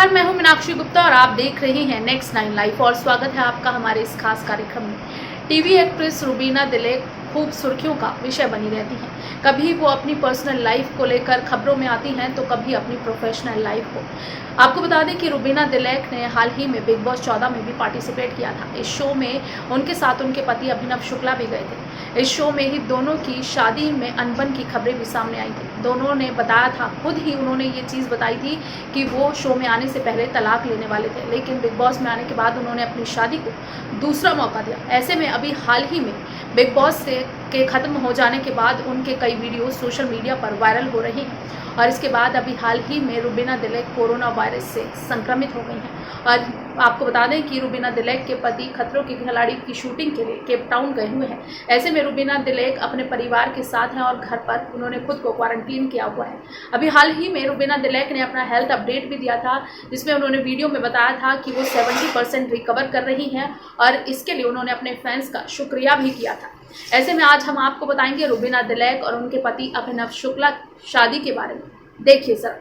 नमस्कार, मैं हूं मीनाक्षी गुप्ता और आप देख रहे हैं नेक्स्ट 9 लाइव और स्वागत है आपका हमारे इस खास कार्यक्रम में। टीवी एक्ट्रेस रुबीना दिलेक खूब सुर्खियों का विषय बनी रहती हैं। कभी वो अपनी पर्सनल लाइफ को लेकर खबरों में आती हैं तो कभी अपनी प्रोफेशनल लाइफ को। आपको बता दें कि रुबीना दिलेक ने हाल ही में बिग बॉस 14 में भी पार्टिसिपेट किया था। इस शो में उनके साथ उनके पति अभिनव शुक्ला भी गए थे। इस शो में ही दोनों की शादी में अनबन की खबरें भी सामने आई थी। दोनों ने बताया था, खुद ही उन्होंने ये चीज़ बताई थी कि वो शो में आने से पहले तलाक लेने वाले थे, लेकिन बिग बॉस में आने के बाद उन्होंने अपनी शादी को दूसरा मौका दिया। ऐसे में अभी हाल ही में बिग बॉस के ख़त्म हो जाने के बाद उनके कई वीडियो सोशल मीडिया पर वायरल हो रही हैं और इसके बाद अभी हाल ही में रुबीना दिलेक कोरोना वायरस से संक्रमित हो गई हैं। और आपको बता दें कि रुबीना दिलेक के पति खतरों के खिलाड़ी की शूटिंग के लिए केप टाउन गए हुए हैं। ऐसे में रुबीना दिलेक अपने परिवार के साथ हैं और घर पर उन्होंने खुद को क्वारंटीन किया हुआ है। अभी हाल ही में रुबीना दिलेक ने अपना हेल्थ अपडेट भी दिया था, जिसमें उन्होंने वीडियो में बताया था कि वो 70% रिकवर कर रही हैं और इसके लिए उन्होंने अपने फैंस का शुक्रिया भी किया था। ऐसे में आज हम आपको बताएंगे रुबीना दिलेक और उनके पति अभिनव शुक्ला शादी के बारे में। देखिए सर।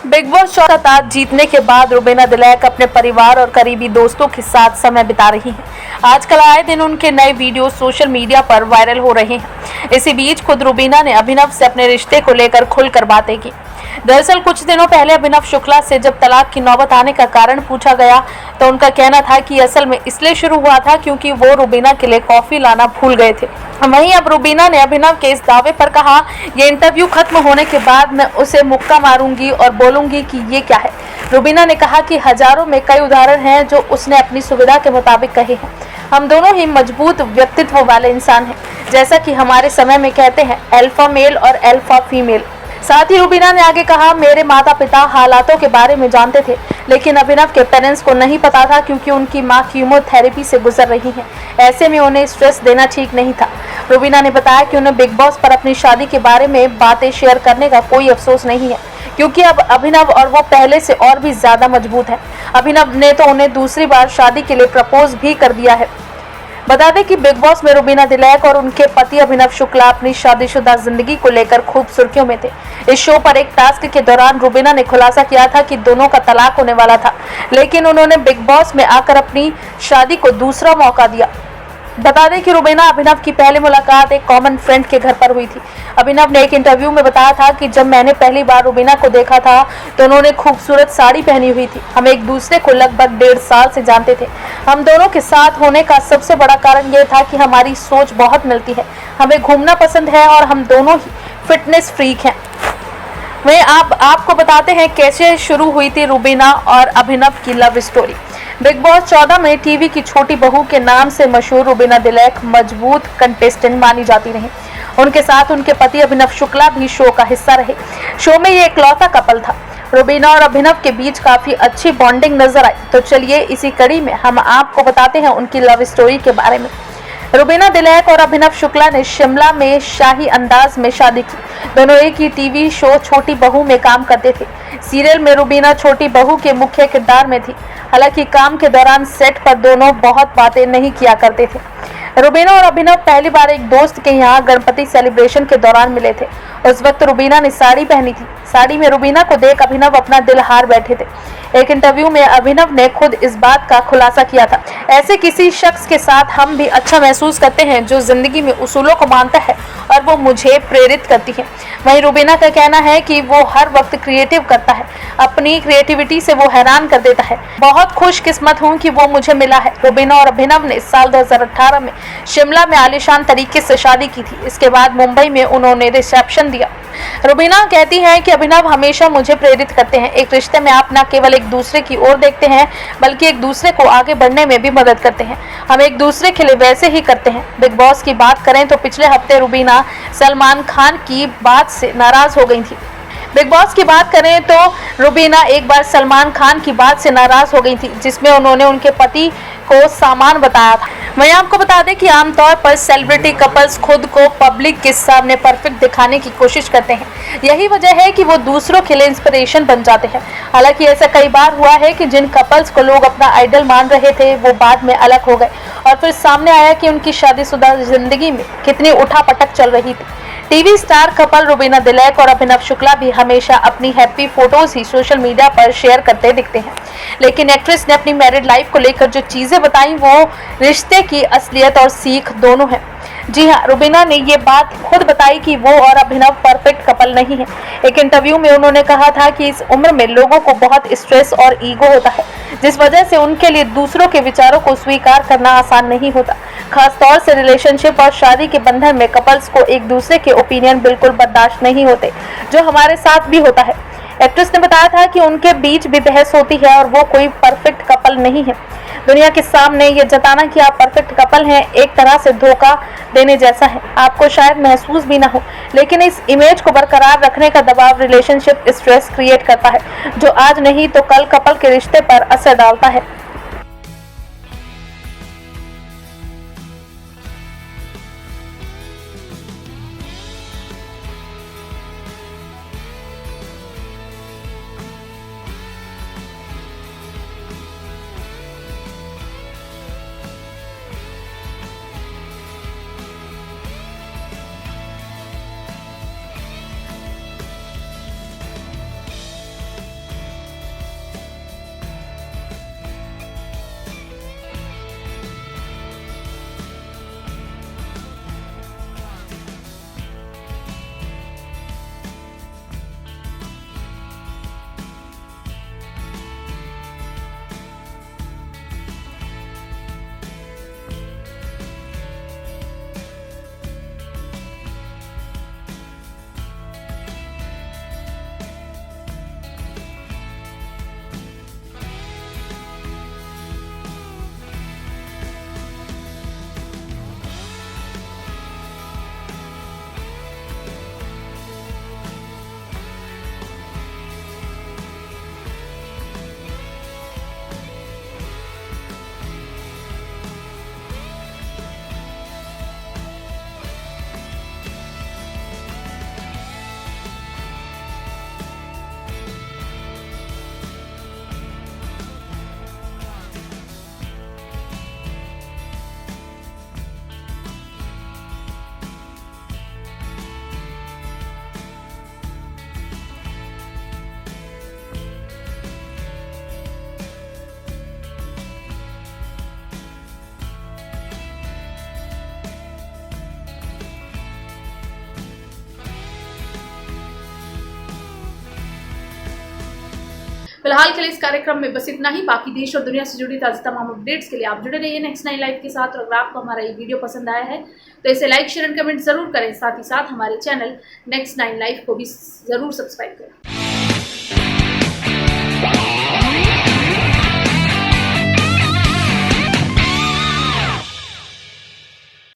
बिग बॉस 14 ताज जीतने के बाद रुबीना दिलेक अपने परिवार और करीबी दोस्तों के साथ समय बिता रही हैं। आजकल आए दिन उनके नए वीडियो सोशल मीडिया पर वायरल हो रहे हैं। इसी बीच खुद रुबीना ने अभिनव से अपने रिश्ते को लेकर खुलकर बातें की। दरअसल कुछ दिनों पहले अभिनव शुक्ला से जब तलाक की नौबत आने का कारण पूछा गया तो उनका कहना था कि असल में इसलिए शुरू हुआ था क्योंकि वो रुबीना के लिए कॉफी लाना भूल गए थे। वहीं अब रुबीना ने अभिनव के इस दावे पर कहा, ये इंटरव्यू खत्म होने के बाद मैं उसे मुक्का मारूंगी और बोलूंगी कि ये क्या है। रुबीना ने कहा कि हजारों में कई उदाहरण हैं जो उसने अपनी सुविधा के मुताबिक कहे हैं। हम दोनों ही मजबूत व्यक्तित्व वाले इंसान हैं, जैसा कि हमारे समय में कहते हैं अल्फा मेल और अल्फा फीमेल। साथ ही रुबीना ने आगे कहा, मेरे माता पिता हालातों के बारे में जानते थे, लेकिन अभिनव के पेरेंट्स को नहीं पता था क्योंकि उनकी मां कीमोथेरेपी से गुजर रही हैं। ऐसे में उन्हें स्ट्रेस देना ठीक नहीं था। रुबीना ने बताया कि उन्हें बिग बॉस पर अपनी शादी के बारे में बातें शेयर करने का कोई अफसोस नहीं है, क्योंकि अब अभिनव और वो पहले से और भी ज्यादा मजबूत है। अभिनव ने तो उन्हें दूसरी बार शादी के लिए प्रपोज भी कर दिया है। बता दें कि बिग बॉस में रुबीना दिलेक और उनके पति अभिनव शुक्ला अपनी शादीशुदा जिंदगी को लेकर खूब सुर्खियों में थे। इस शो पर एक टास्क के दौरान रुबीना ने खुलासा किया था कि दोनों का तलाक होने वाला था, लेकिन उन्होंने बिग बॉस में आकर अपनी शादी को दूसरा मौका दिया। बता दें कि रुबीना अभिनव की पहली मुलाकात एक कॉमन फ्रेंड के घर पर हुई थी। अभिनव ने एक इंटरव्यू में बताया था कि जब मैंने पहली बार रुबीना को देखा था तो उन्होंने खूबसूरत साड़ी पहनी हुई थी। हम एक दूसरे को लगभग 1.5 साल से जानते थे। हम दोनों के साथ होने का सबसे बड़ा कारण यह था कि हमारी सोच बहुत मिलती है। हमें घूमना पसंद है और हम दोनों ही फिटनेस फ्रीक हैं। वहीं आपको बताते हैं कैसे शुरू हुई थी रुबीना और अभिनव की लव स्टोरी। बिग बॉस 14 में टीवी की छोटी बहू के नाम से मशहूर रुबीना दिलेक मजबूत कंटेस्टेंट मानी जाती रही। उनके साथ उनके पति अभिनव शुक्ला भी शो का हिस्सा रहे। शो में ये इकलौता कपल था। रुबीना और अभिनव के बीच काफी अच्छी बॉन्डिंग नजर आई। तो चलिए इसी कड़ी में हम आपको बताते हैं उनकी लव स्टोरी के बारे में। रुबीना दिलेक और अभिनव शुक्ला ने शिमला में शाही अंदाज में शादी की। दोनों एक ही टीवी शो छोटी बहू में काम करते थे। सीरियल में रुबीना छोटी बहू के मुख्य किरदार में थी। हालांकि काम के दौरान सेट पर दोनों बहुत बातें नहीं किया करते थे। रुबीना और अभिनव पहली बार एक दोस्त के यहाँ गणपति सेलिब्रेशन के दौरान मिले थे। उस वक्त रुबीना ने साड़ी पहनी थी। साड़ी में रुबीना को देख अभिनव अपना दिल हार बैठे थे। एक इंटरव्यू में अभिनव ने खुद इस बात का खुलासा किया था, ऐसे किसी शख्स के साथ हम भी अच्छा महसूस करते हैं जो जिंदगी में उसूलों को मानता है और वो मुझे प्रेरित करती है। वहीं रुबीना का कहना है कि वो हर वक्त क्रिएटिव करता है। अपनी क्रिएटिविटी से वो हैरान कर देता है। बहुत खुशकिस्मत हूँ कि वो मुझे मिला है। रुबीना और अभिनव ने साल 2018 में शिमला में आलीशान तरीके से शादी की थी। इसके बाद मुंबई में उन्होंने रिसेप्शन दिया। रुबीना कहती हैं कि अभिनव हमेशा मुझे प्रेरित करते हैं। एक रिश्ते में आप न केवल एक दूसरे की ओर देखते हैं बल्कि एक दूसरे को आगे बढ़ने में भी मदद करते हैं। हम एक दूसरे के लिए वैसे ही करते हैं। बिग बॉस की बात करें तो पिछले हफ्ते रुबीना सलमान खान की बात से नाराज हो गई थी। बिग बॉस की बात करें तो रुबीना एक बार सलमान खान की बात से नाराज हो गई थी, जिसमें उन्होंने उनके पति को सामान बताया था। वहीं आपको बता दें कि आमतौर पर सेलिब्रिटी कपल्स खुद को पब्लिक के सामने परफेक्ट दिखाने की कोशिश करते हैं। यही वजह है कि वो दूसरों के लिए इंस्पिरेशन बन जाते हैं। हालांकि ऐसा कई बार हुआ है कि जिन कपल्स को लोग अपना आइडल मान रहे थे वो बाद में अलग हो गए और फिर सामने आया कि उनकी शादीशुदा जिंदगी में कितनी उठापटक चल रही थी। TV star couple Rubina Dilaik और अभिनव शुक्ला भी हमेशा अपनी हैप्पी फोटोज ही सोशल मीडिया पर शेयर करते दिखते हैं, लेकिन एक्ट्रेस ने अपनी मैरिड लाइफ को लेकर जो चीजें बताई वो रिश्ते की असलियत और सीख दोनों है। जी हाँ, रुबीना ने ये बात खुद बताई कि वो और अभिनव परफेक्ट कपल नहीं है। एक इंटरव्यू में उन्होंने कहा था कि इस उम्र में लोगों को बहुत स्ट्रेस और ईगो होता है, जिस वजह से उनके लिए दूसरों के विचारों को स्वीकार करना आसान नहीं होता। खास तौर से रिलेशनशिप और शादी के बंधन में कपल्स को एक दूसरे के ओपिनियन बिल्कुल बर्दाश्त नहीं होते, जो हमारे साथ भी होता है। एक्ट्रेस ने बताया था कि उनके बीच भी बहस होती है और वो कोई परफेक्ट कपल नहीं है। दुनिया के सामने ये जताना कि आप परफेक्ट कपल हैं एक तरह से धोखा देने जैसा है। आपको शायद महसूस भी ना हो, लेकिन इस इमेज को बरकरार रखने का दबाव रिलेशनशिप स्ट्रेस क्रिएट करता है, जो आज नहीं तो कल कपल के रिश्ते पर असर डालता है। फिलहाल के लिए इस कार्यक्रम में बस इतना ही। बाकी देश और दुनिया से जुड़ी ताज़ा तमाम अपडेट्स के लिए आप जुड़े रहिए नेक्स्ट 9 लाइव के साथ। और अगर आपको हमारा ये वीडियो पसंद आया है तो इसे लाइक शेयर एंड कमेंट जरूर करें। साथ ही साथ हमारे चैनल नेक्स्ट 9 लाइव को भी जरूर सब्सक्राइब करें।